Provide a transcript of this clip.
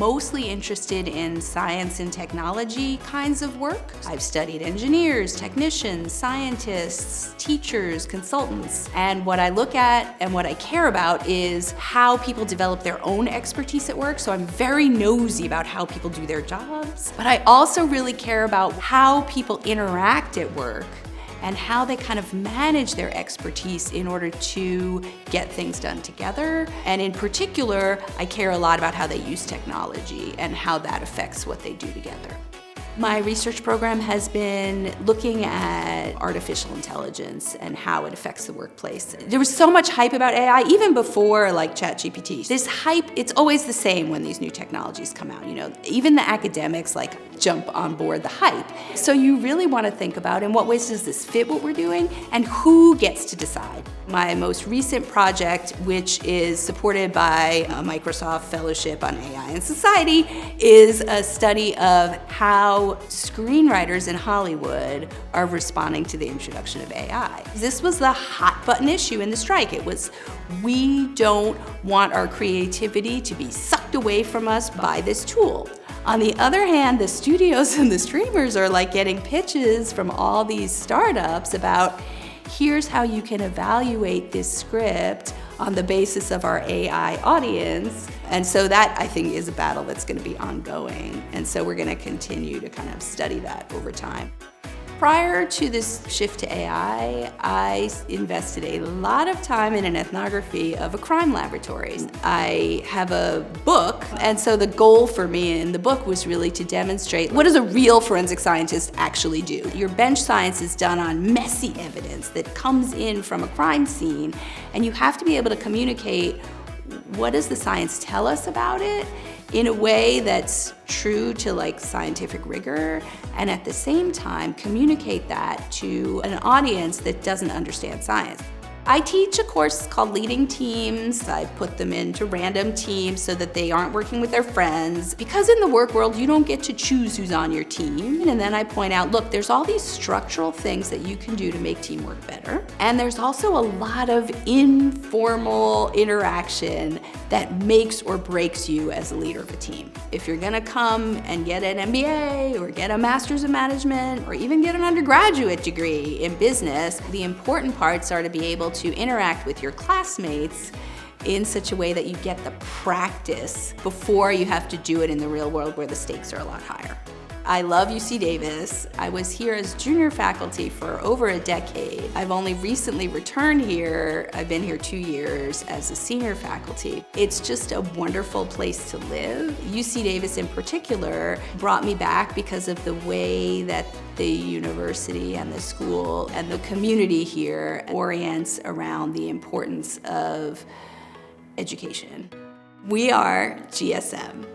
mostly interested in science and technology kinds of work. I've studied engineers, technicians, scientists, teachers, consultants, and what I look at and what I care about is how people develop their own expertise at work, so I'm very nosy about how people do their jobs. But I also really care about how people interact at work and how they kind of manage their expertise in order to get things done together. And in particular, I care a lot about how they use technology and how that affects what they do together. My research program has been looking at artificial intelligence and how it affects the workplace. There was so much hype about AI, even before like ChatGPT. This hype, it's always the same when these new technologies come out. Even the academics jump on board the hype. So you really want to think about in what ways does this fit what we're doing and who gets to decide. My most recent project, which is supported by a Microsoft Fellowship on AI and Society, is a study of how screenwriters in Hollywood are responding to the introduction of AI. This was the hot button issue in the strike. It was, we don't want our creativity to be sucked away from us by this tool. On the other hand, the studios and the streamers are getting pitches from all these startups about here's how you can evaluate this script on the basis of our AI audience. And so that, I think, is a battle that's going to be ongoing. And so we're going to continue to kind of study that over time. Prior to this shift to AI, I invested a lot of time in an ethnography of a crime laboratory. I have a book, and so the goal for me in the book was really to demonstrate what does a real forensic scientist actually do. Your bench science is done on messy evidence that comes in from a crime scene, and you have to be able to communicate what does the science tell us about it in a way that's true to scientific rigor, and at the same time communicate that to an audience that doesn't understand science. I teach a course called Leading Teams. I put them into random teams so that they aren't working with their friends. Because in the work world, you don't get to choose who's on your team. And then I point out, look, there's all these structural things that you can do to make teamwork better. And there's also a lot of informal interaction that makes or breaks you as a leader of a team. If you're gonna come and get an MBA or get a master's in management or even get an undergraduate degree in business, the important parts are to be able to interact with your classmates in such a way that you get the practice before you have to do it in the real world where the stakes are a lot higher. I love UC Davis. I was here as junior faculty for over a decade. I've only recently returned here. I've been here 2 years as a senior faculty. It's just a wonderful place to live. UC Davis in particular brought me back because of the way that the university and the school and the community here orients around the importance of education. We are GSM.